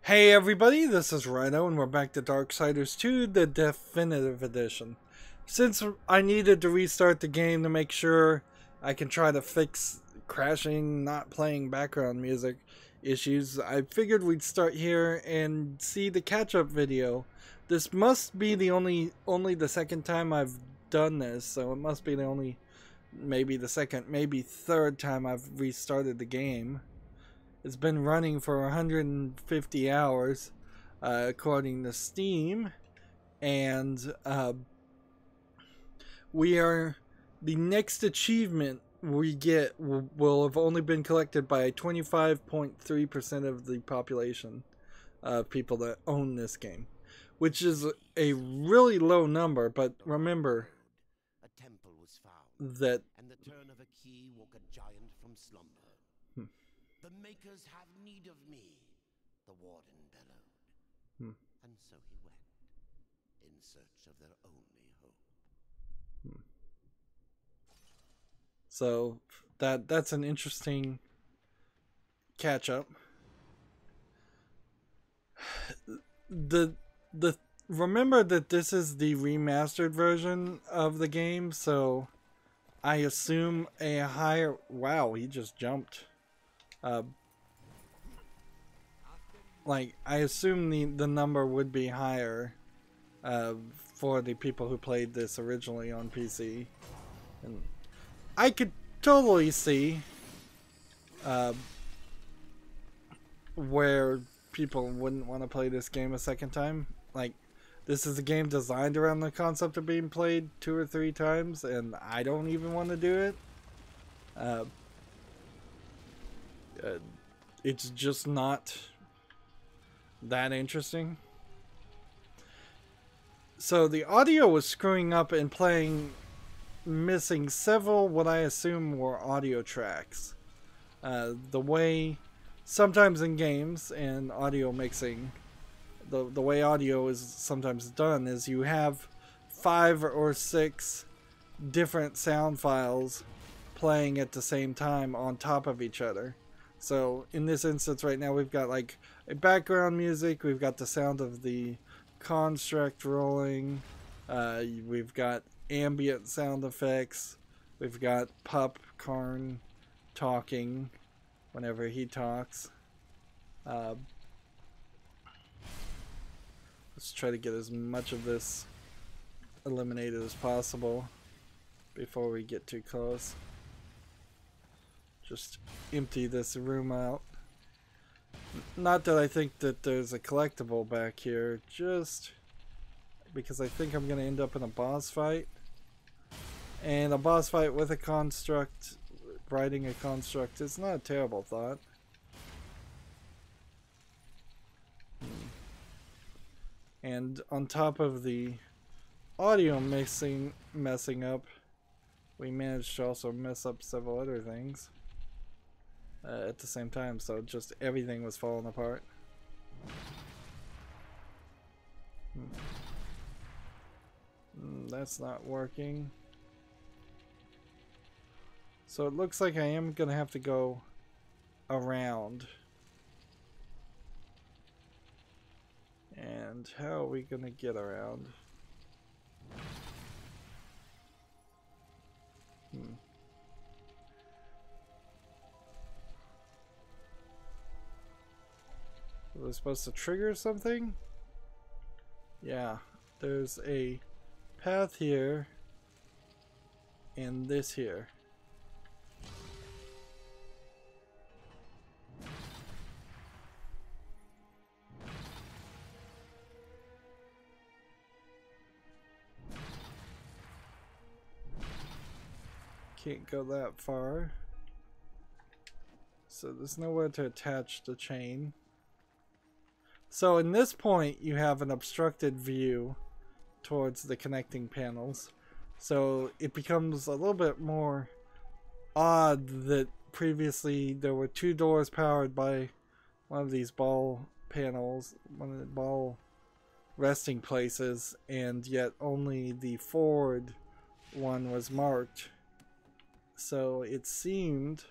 Hey everybody, this is Rydo and we're back to Darksiders 2, the Deathinitive edition. Since I needed to restart the game to make sure I can try to fix crashing, not playing background music issues, I figured we'd start here and see the catch-up video. This must be the only the second time I've done this, so it must be the only, maybe the second, maybe third time I've restarted the game. It's been running for 150 hours, according to Steam, and the next achievement we get will have only been collected by 25.3% of the population of people that own this game, which is a really low number. But remember, a temple was found, that and the turn of a key woke a giant from slumber. The makers have need of me, the warden bellowed. And so he went, in search of their only hope. So that's an interesting catch-up. The remember that this is the remastered version of the game, so I assume a higher... Wow, he just jumped. Like, I assume the number would be higher for the people who played this originally on PC. And I could totally see where people wouldn't want to play this game a second time. Like, this is a game designed around the concept of being played 2 or 3 times, and I don't even want to do it. It's just not that interesting. So the audio was screwing up and missing several what I assume were audio tracks. The way sometimes in games and audio mixing, the way audio is sometimes done is you have 5 or 6 different sound files playing at the same time on top of each other. So in this instance right now we've got like a background music, we've got the sound of the construct rolling, we've got ambient sound effects, we've got Popcorn talking whenever he talks. Let's try to get as much of this eliminated as possible before we get too close. Just empty this room out. Not that I think that there's a collectible back here, just because I think I'm going to end up in a boss fight. And a boss fight with a construct, riding a construct, is not a terrible thought. And on top of the audio messing up, we managed to also mess up several other things at the same time, so just everything was falling apart. That's not working. So it looks like I am gonna have to go around. And how are we gonna get around? Was I supposed to trigger something? Yeah, there's a path here and this here. Can't go that far. So there's nowhere to attach the chain. So in this point you have an obstructed view towards the connecting panels. So it becomes a little bit more odd that previously there were 2 doors powered by one of these ball panels, one of the ball resting places, and yet only the forward one was marked. So it seemed,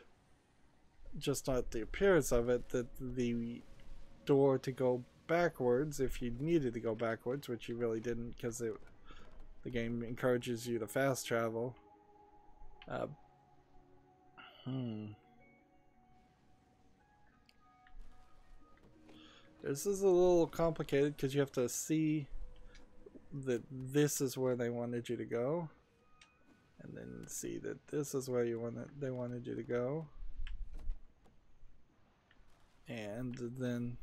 just not the appearance of it, that the door to go backwards if you needed to go backwards, which you really didn't because the game encourages you to fast travel. This is a little complicated because you have to see that this is where they wanted you to go, and then see that this is where they wanted you to go, and then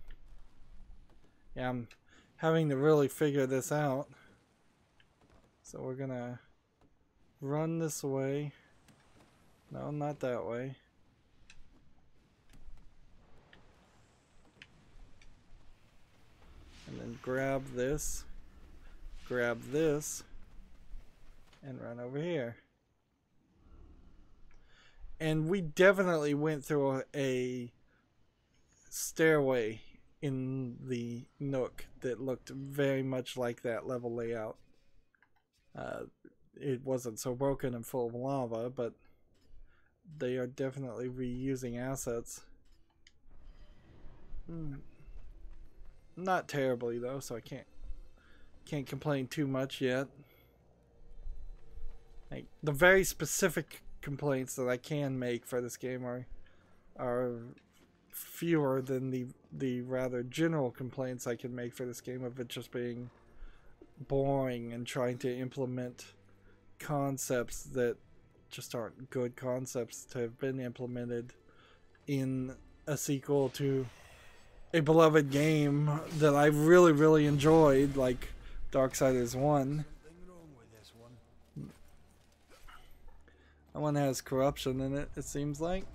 yeah, I'm having to really figure this out. So we're gonna run this way. No, not that way. And then grab this, and run over here. And we definitely went through a stairway in the nook that looked very much like that level layout. It wasn't so broken and full of lava, but they are definitely reusing assets. Not terribly though, so I can't complain too much yet. Like, the very specific complaints that I can make for this game are fewer than the rather general complaints I can make for this game of it just being boring and trying to implement concepts that just aren't good concepts to have been implemented in a sequel to a beloved game that I really enjoyed, like Darksiders 1. That one has corruption in it, it seems like.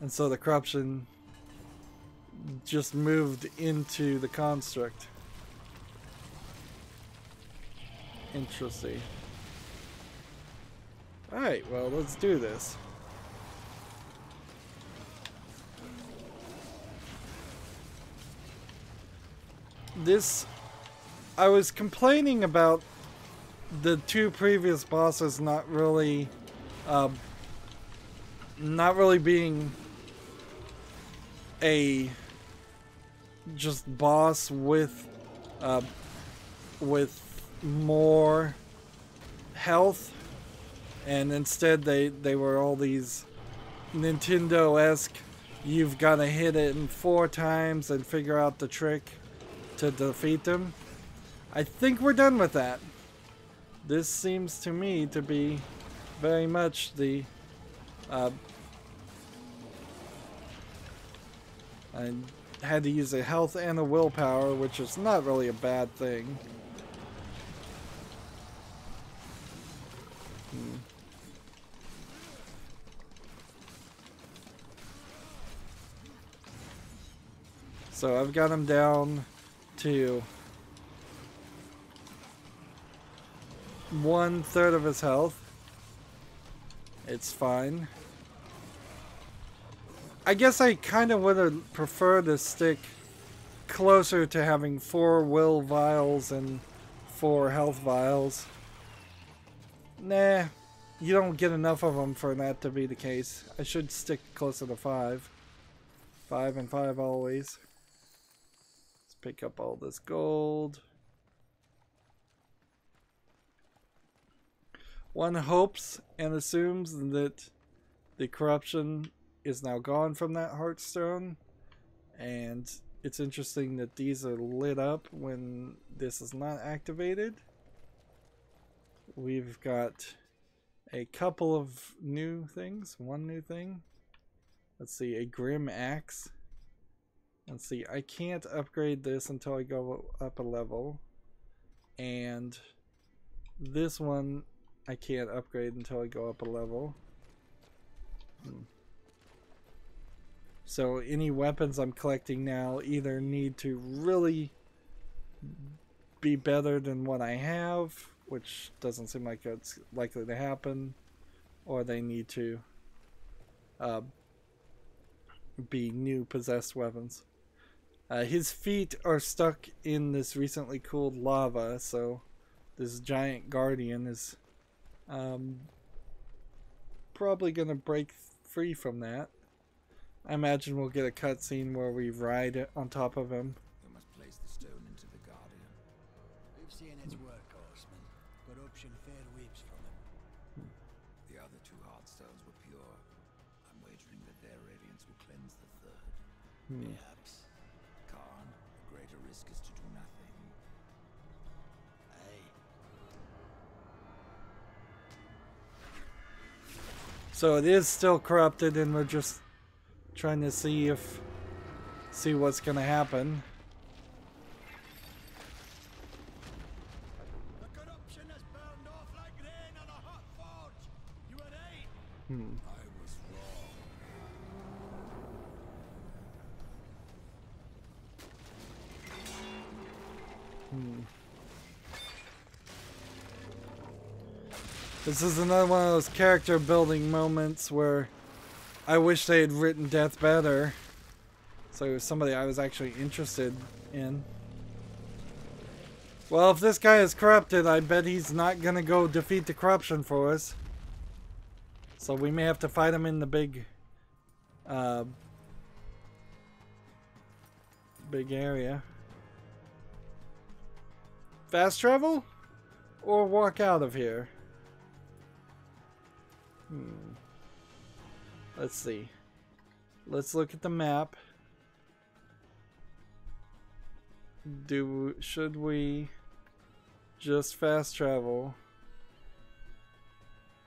And so the corruption just moved into the construct. Interesting. Alright, well, let's do this. I was complaining about the two previous bosses not really being a just boss with more health, and instead they were all these Nintendo-esque, you've got to hit it in 4 times and figure out the trick to defeat them. I think we're done with that. This seems to me to be very much the I had to use a health and a willpower, which is not really a bad thing. So I've got him down to 1/3 of his health. It's fine. I guess I kind of would have preferred to stick closer to having 4 will vials and 4 health vials. Nah, you don't get enough of them for that to be the case. I should stick closer to 5. 5 and 5 always. Let's pick up all this gold. One hopes and assumes that the corruption is now gone from that heartstone, and it's interesting that these are lit up when this is not activated. We've got a couple of new things. One new thing. Let's see, a grim axe. Let's see, I can't upgrade this until I go up a level, and this one I can't upgrade until I go up a level. So any weapons I'm collecting now either need to really be better than what I have, which doesn't seem like it's likely to happen, or they need to be new possessed weapons. His feet are stuck in this recently cooled lava, so this giant guardian is probably gonna break free from that. I imagine we'll get a cutscene where we ride on top of him. We must place the stone into the Guardian. We've seen its work, Horseman. Corruption fair weeps from him. The other two heart stones were pure. I'm wagering that their radiance will cleanse the third. Perhaps. Khan, the greater risk is to do nothing. Aye. So it is still corrupted, and we're just trying to see what's gonna happen. The corruption has burned off like rain on a hot forge. You were right. I was wrong. This is another one of those character building moments where I wish they had written Death better. So it was somebody I was actually interested in. Well, if this guy is corrupted, I bet he's not gonna go defeat the corruption for us. So we may have to fight him in the big area. Fast travel? Or walk out of here? Let's see. Let's look at the map. Should we just fast travel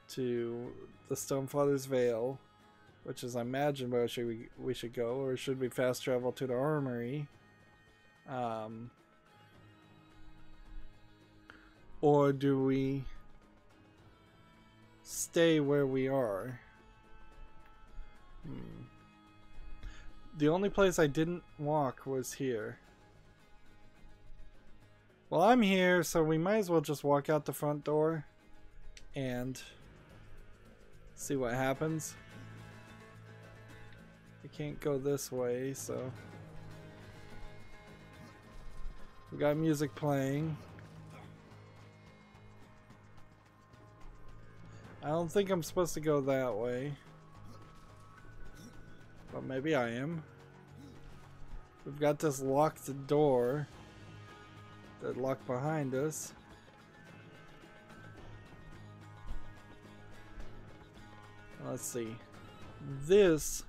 to the Stonefather's Vale, which is, I imagine, where we should go, or should we fast travel to the armory? Or do we stay where we are? The only place I didn't walk was here. Well, I'm here, so we might as well just walk out the front door and see what happens. I can't go this way, so we got music playing. I don't think I'm supposed to go that way, but maybe I am. We've got this locked door that locked behind us. Let's see. This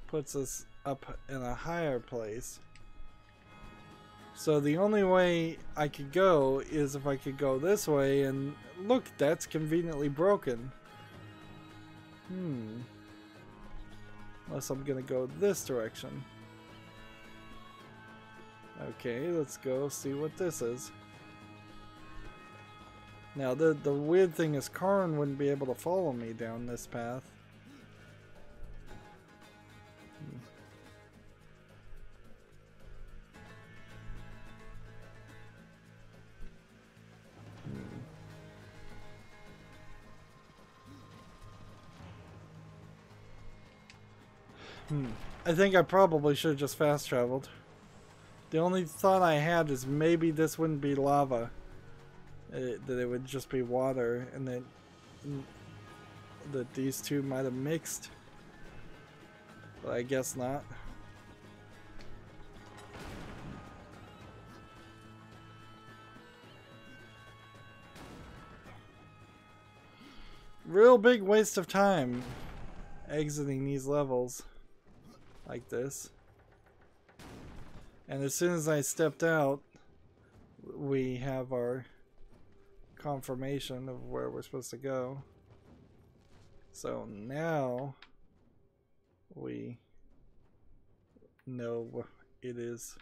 puts us up in a higher place. So the only way I could go is if I could go this way, and look, that's conveniently broken. Unless I'm gonna go this direction. Okay, let's go see what this is. Now the weird thing is Karn wouldn't be able to follow me down this path. I think I probably should have just fast traveled. The only thought I had is maybe this wouldn't be lava. That it would just be water, and that these two might have mixed. But I guess not. Real big waste of time exiting these levels like this. And as soon as I stepped out, we have our confirmation of where we're supposed to go. So now we know it is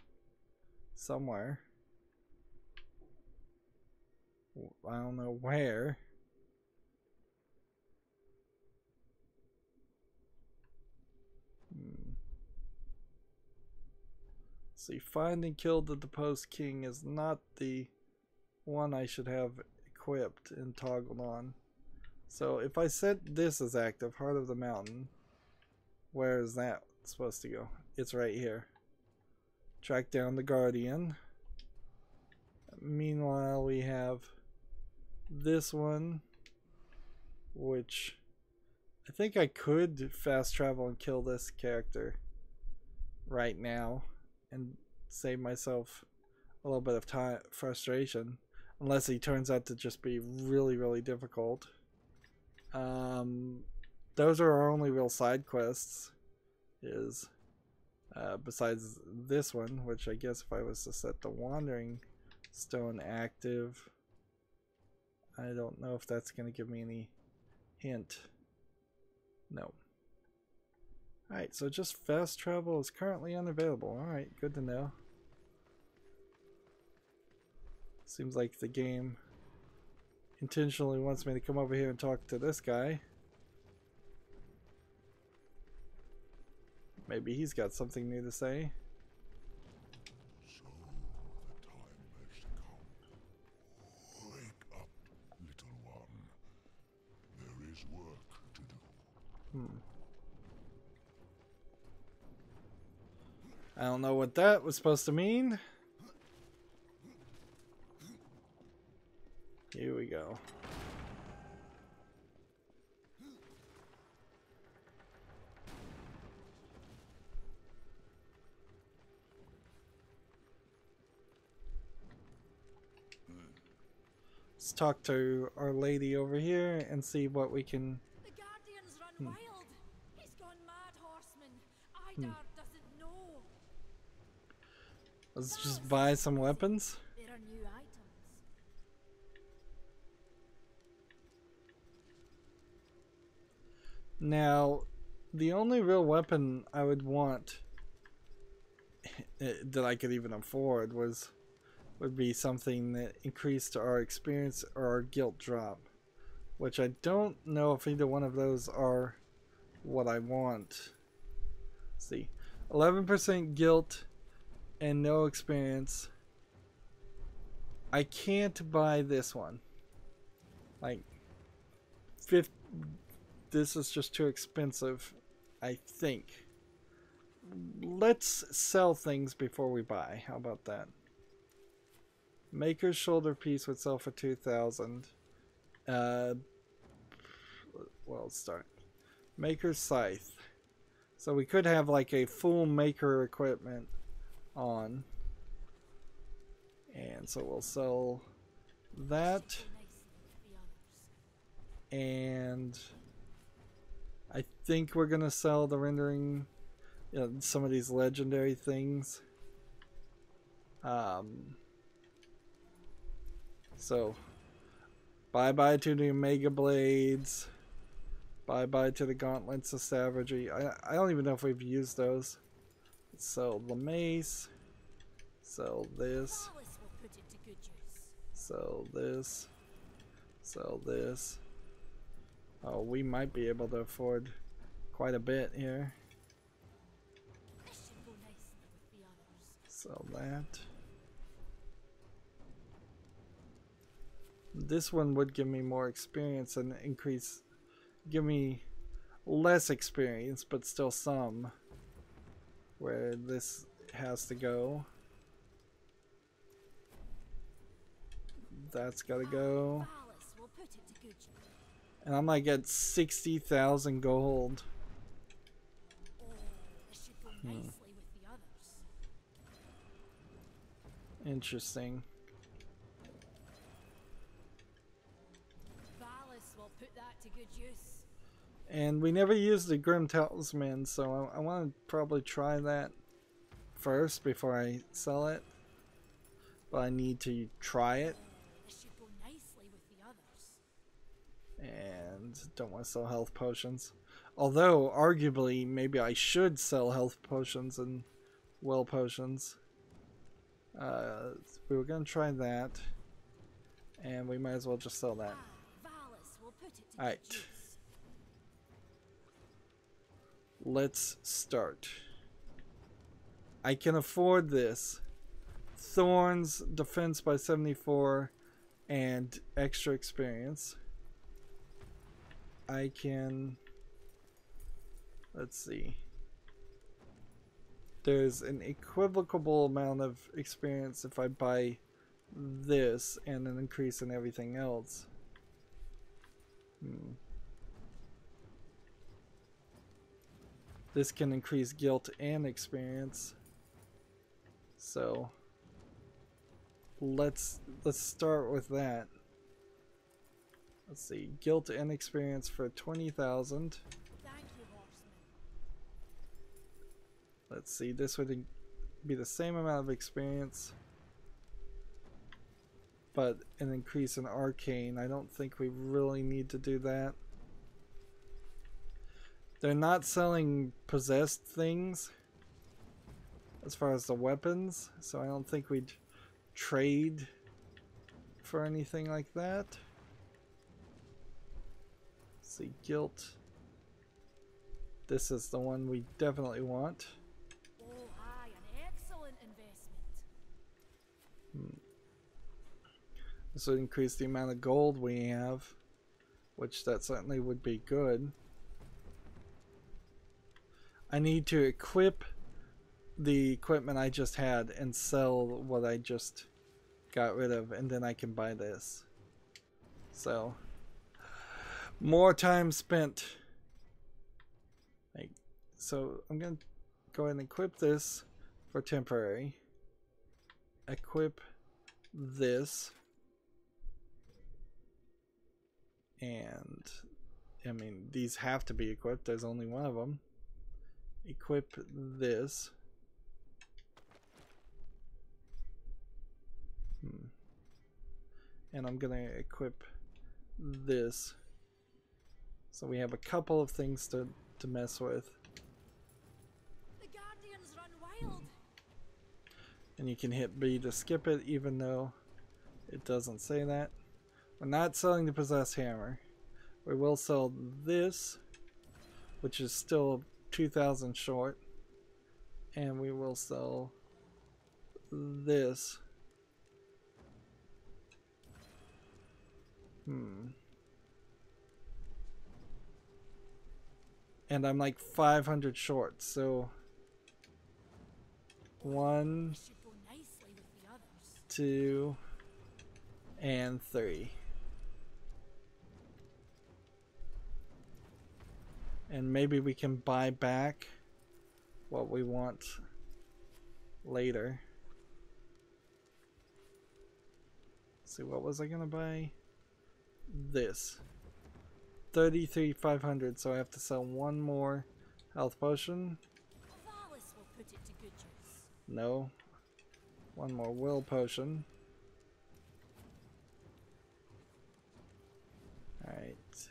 somewhere. I don't know where. See, find and kill the deposed king is not the one I should have equipped and toggled on. So if I set this as active, Heart of the Mountain, where is that supposed to go? It's right here. Track down the Guardian. Meanwhile, we have this one, which I think I could fast travel and kill this character right now and save myself a little bit of time frustration, unless he turns out to just be really, really difficult. Those are our only real side quests, is besides this one, which I guess if I was to set the Wandering Stone active, I don't know if that's going to give me any hint. No. Alright, so just fast travel is currently unavailable. Alright, good to know. Seems like the game intentionally wants me to come over here and talk to this guy. Maybe he's got something new to say. So the time has come. Wake up, little one. There is work to do. I don't know what that was supposed to mean. Here we go. Let's talk to our lady over here and see what we can. The Guardian's run wild. He's gone mad, Horseman. Rydo doesn't know. Let's just buy some weapons. There are new items. Now, the only real weapon I would want that I could even afford would be something that increased our experience or our guilt drop, which I don't know if either one of those are what I want. Let's see, 11% guilt and no experience. I can't buy this one. Like, this is just too expensive, I think. Let's sell things before we buy. How about that? Maker's shoulder piece would sell for 2,000. Well, let's start. Maker's scythe. So we could have like a full maker equipment on. And so we'll sell that. And I think we're gonna sell the rendering, you know, some of these legendary things. So bye to the Omega Blades. Bye to the Gauntlets of Savagery. I don't even know if we've used those. Let's sell the mace. Sell this. Sell this. Sell this. Oh, we might be able to afford quite a bit here. Sell that. This one would give me more experience and give me less experience, but still some. Where this has to go. That's gotta go. And I might get 60,000 gold. Interesting. And we never used the Grim Talisman, so I want to probably try that first before I sell it. But I need to try it. And don't want to sell health potions. Although, arguably, maybe I should sell health potions and well potions. We were going to try that. And we might as well just sell that. Alright. Let's start. I can afford this. Thorns, defense by 74, and extra experience. I can, let's see, there's an equivocable amount of experience if I buy this and an increase in everything else. This can increase guilt and experience. So let's start with that. Let's see, guilt and experience for 20,000. Thank you, Horseman. Let's see, this would be the same amount of experience, but an increase in arcane. I don't think we really need to do that. They're not selling possessed things as far as the weapons, so I don't think we'd trade for anything like that. Let's see, guilt. This is the one we definitely want. Oh, aye, an excellent investment. This would increase the amount of gold we have, which that certainly would be good. I need to equip the equipment I just had and sell what I just got rid of, and then I can buy this. So more time spent. So I'm gonna go ahead and equip this for temporary. Equip this, and I mean these have to be equipped. There's only one of them. Equip this. And I'm gonna equip this. So we have a couple of things to mess with. The Guardians run wild. And you can hit B to skip it, even though it doesn't say that. We're not selling the possessed hammer. We will sell this, which is still 2,000 short, and we will sell this. And I'm like 500 short, so 1, Should go nicely with the others. 2, and 3. And maybe we can buy back what we want later. Let's see, what was I gonna buy? This. 33,500, so I have to sell one more health potion. Valis will put it to good use. No. One more will potion. Alright.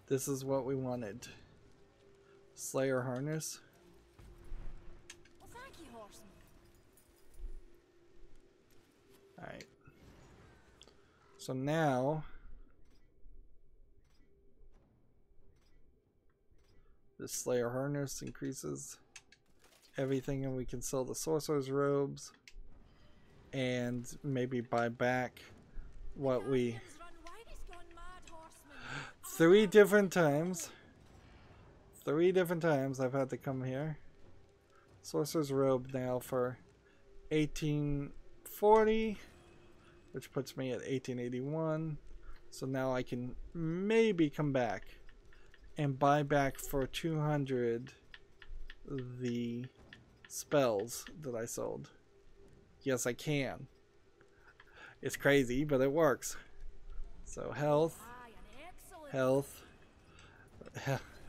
This is what we wanted. Slayer harness. Well, thank you, Horseman. Alright. So now the Slayer harness increases everything, and we can sell the sorcerer's robes and maybe buy back what we Guardians run wild. He's gone mad, Horseman. 3 different times. 3 different times I've had to come here. Sorcerer's robe now for 1840, which puts me at 1881. So now I can maybe come back and buy back for 200 the spells that I sold. Yes, I can. It's crazy, but it works. So health, Aye, an excellent. health,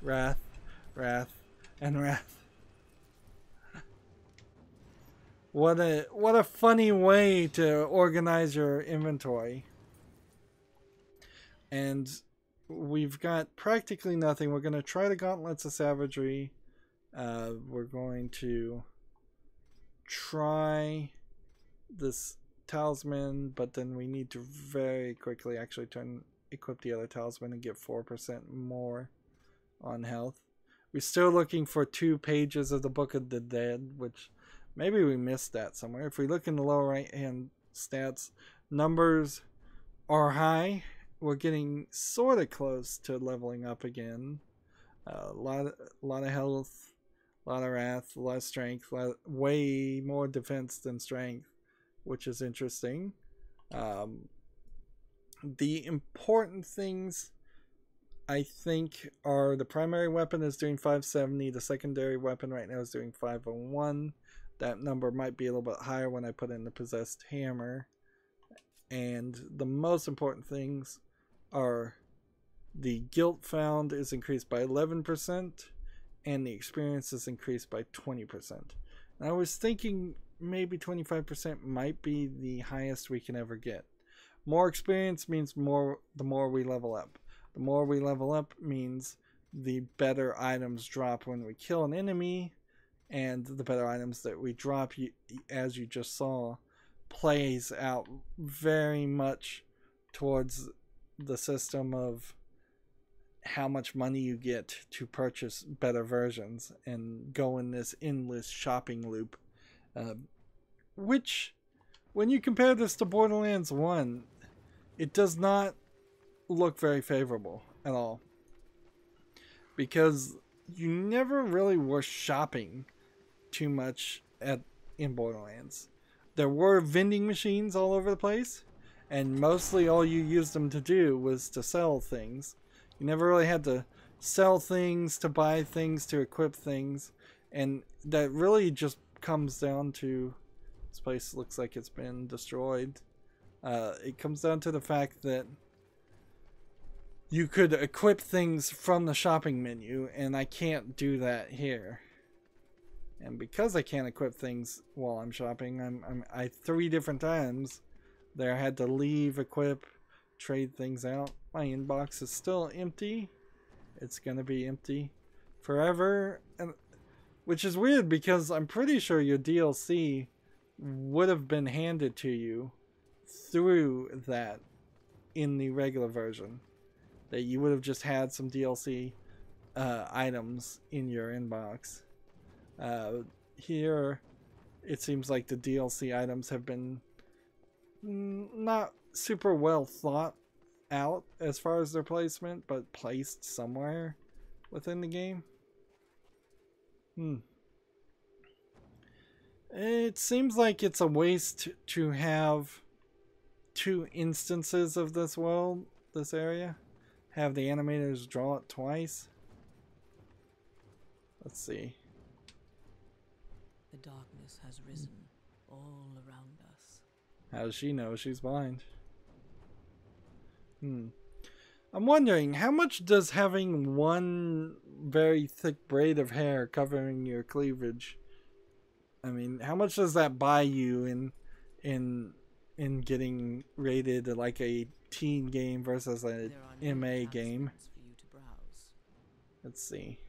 wrath, wrath, and wrath. What a funny way to organize your inventory. And we've got practically nothing. We're going to try the Gauntlets of Savagery. We're going to try this talisman, but then we need to very quickly actually equip the other talisman and get 4% more on health. We're still looking for 2 pages of the Book of the Dead, which maybe we missed that somewhere. If we look in the lower right hand stats, numbers are high. We're getting sort of close to leveling up again. A lot of health, a lot of wrath, a lot of strength, way more defense than strength, which is interesting. The important things, I think, are the primary weapon is doing 570. The secondary weapon right now is doing 501. That number might be a little bit higher when I put in the possessed hammer. And the most important things are the guilt found is increased by 11%, and the experience is increased by 20%. And I was thinking maybe 25% might be the highest we can ever get. More experience means the more we level up. The more we level up means the better items drop when we kill an enemy, and the better items that we drop, as you just saw, plays out very much towards the system of how much money you get to purchase better versions and go in this endless shopping loop, which, when you compare this to Borderlands 1, it does not look very favorable at all, because you never really were shopping too much in Borderlands. There were vending machines all over the place, and mostly all you used them to do was to sell things. You never really had to sell things, to buy things, to equip things, and that really just comes down to, this place looks like it's been destroyed. It comes down to the fact that you could equip things from the shopping menu, and I can't do that here. And because I can't equip things while I'm shopping, I 3 different times there I had to leave, equip, trade things out. My inbox is still empty. It's gonna be empty forever, and which is weird because I'm pretty sure your DLC would have been handed to you through that in the regular version. That you would have just had some DLC items in your inbox. Here, it seems like the DLC items have been not super well thought out as far as their placement, but placed somewhere within the game. It seems like it's a waste to have 2 instances of this world, this area. Have the animators draw it twice. Let's see. The darkness has risen all around us. How does she know she's blind? I'm wondering, how much does having one very thick braid of hair covering your cleavage, I mean, how much does that buy you in getting rated like a teen game versus a MA game? For you to browse. Let's see.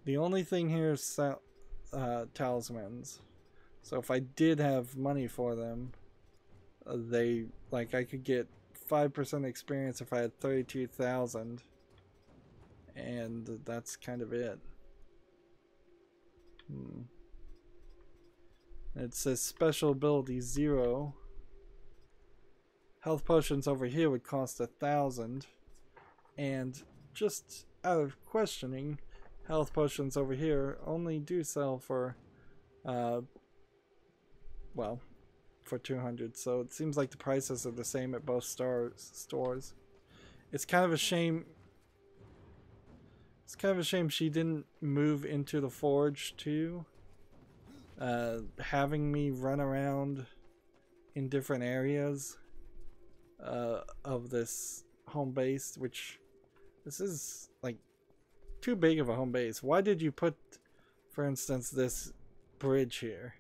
The only thing here is talismans. So if I did have money for them, I could get 5% experience if I had 32,000, and that's kind of it. It says special ability 0. Health potions over here would cost 1,000, and just out of questioning, health potions over here only do sell for well, for 200, so it seems like the prices are the same at both stores. It's kind of a shame. It's kind of a shame she didn't move into the forge too. Having me run around in different areas of this home base, which this is like too big of a home base. Why did you put, for instance, this bridge here?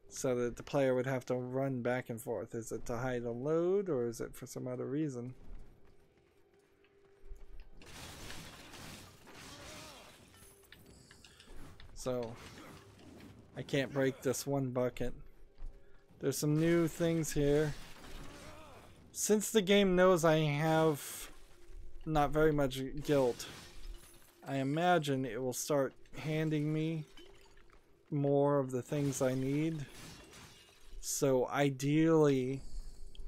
So that the player would have to run back and forth. Is it to hide a load, or is it for some other reason? So I can't break this one bucket. There's some new things here. Since the game knows I have not very much guilt, I imagine it will start handing me more of the things I need. So ideally,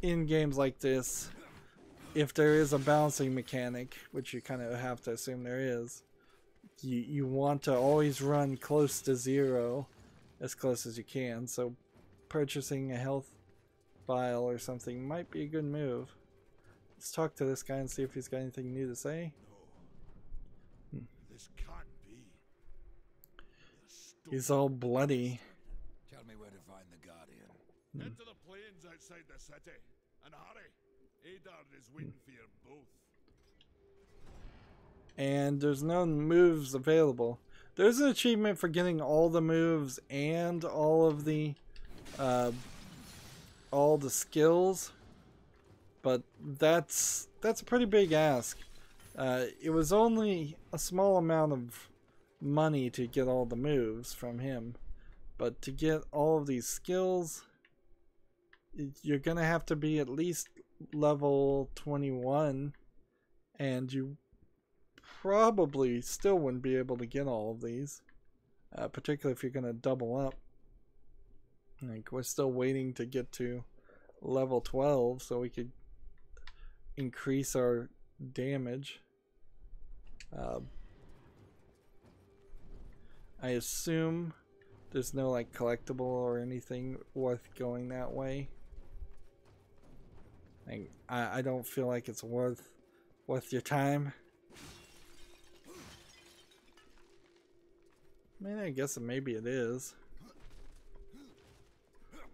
in games like this, if there is a balancing mechanic, which you kind of have to assume there is, you want to always run close to 0, as close as you can. So purchasing a health vial or something might be a good move. Let's talk to this guy and see if he's got anything new to say. No. This can't be. He's all bloody. Tell me where to find the Guardian. Head to the plains outside the city. And hurry. Adar is waiting for you both. And there's no moves available. There's an achievement for getting all the moves and all the skills, but that's a pretty big ask. It was only a small amount of money to get all the moves from him, but to get all of these skills, you're gonna have to be at least level 21, and you probably still wouldn't be able to get all of these, particularly if you're going to double up. Like, we're still waiting to get to level 12 so we could increase our damage. I assume there's no like collectible or anything worth going that way. Like, I don't feel like it's worth your time. I mean, I guess maybe it is.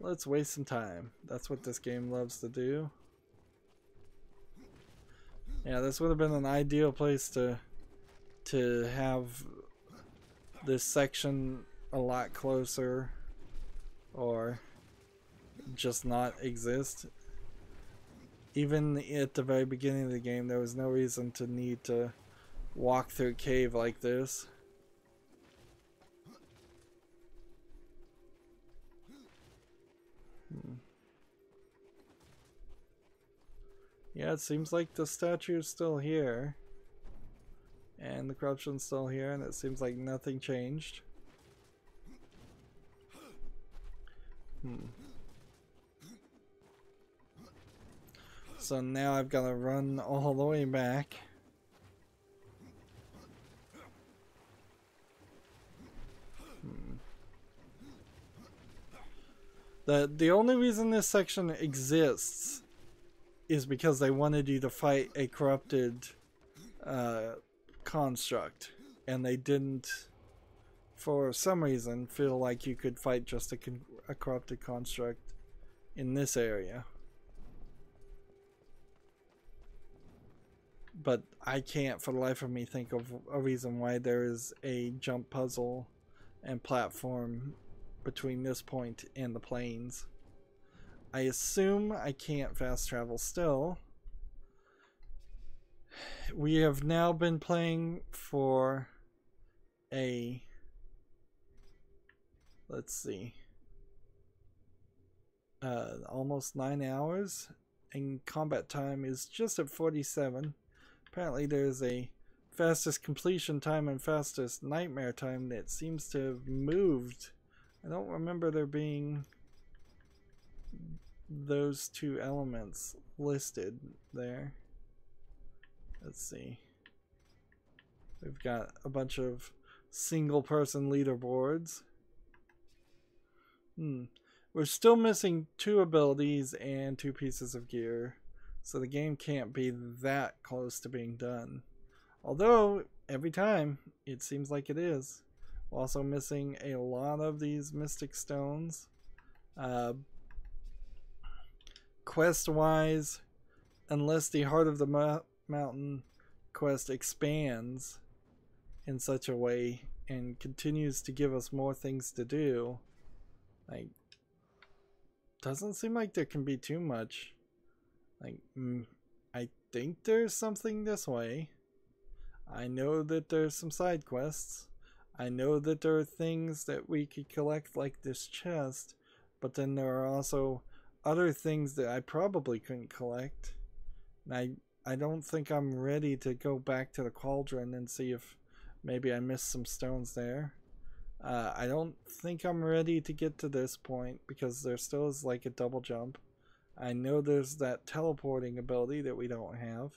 Let's waste some time. That's what this game loves to do. Yeah, this would have been an ideal place to have this section a lot closer, or just not exist. Even at the very beginning of the game, there was no reason to need to walk through a cave like this. Yeah, it seems like the statue is still here, and the corruption's still here, and it seems like nothing changed. So now I've got to run all the way back. The only reason this section exists is because they wanted you to fight a corrupted construct, and they didn't, for some reason, feel like you could fight just a corrupted construct in this area. But I can't for the life of me think of a reason why there is a jump puzzle and platform between this point and the plains. I assume I can't fast travel still. We have now been playing for let's see, almost 9 hours, and combat time is just at 47. Apparently there's a fastest completion time and fastest nightmare time that seems to have moved. I don't remember there being those two elements listed there. Let's see. We've got a bunch of single person leaderboards. We're still missing 2 abilities and 2 pieces of gear, so the game can't be that close to being done. Although every time it seems like it is. We're also missing a lot of these mystic stones. Quest wise, unless the Heart of the Mountain quest expands in such a way and continues to give us more things to do, like, doesn't seem like there can be too much. Like, I think there's something this way. I know that there's some side quests. I know that there are things that we could collect, like this chest, but then there are also other things that I probably couldn't collect. And I don't think I'm ready to go back to the cauldron and see if maybe I missed some stones there. I don't think I'm ready to get to this point because there still is like a double jump. I know there's that teleporting ability that we don't have.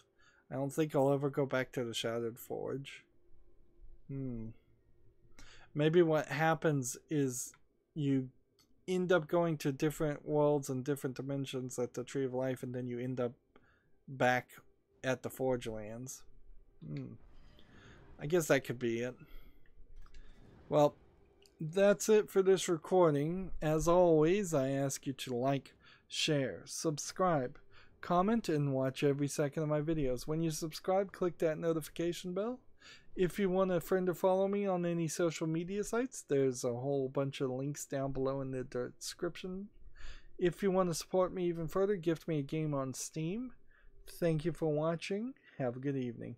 I don't think I'll ever go back to the Shattered Forge. Maybe what happens is you end up going to different worlds and different dimensions at the Tree of Life, and then you end up back at the Forge Lands. I guess that could be it. Well, that's it for this recording. As always, I ask you to like, share, subscribe, comment, and watch every second of my videos. When you subscribe, click that notification bell. If you want a friend to follow me on any social media sites, there's a whole bunch of links down below in the description. If you want to support me even further, gift me a game on Steam. Thank you for watching. Have a good evening.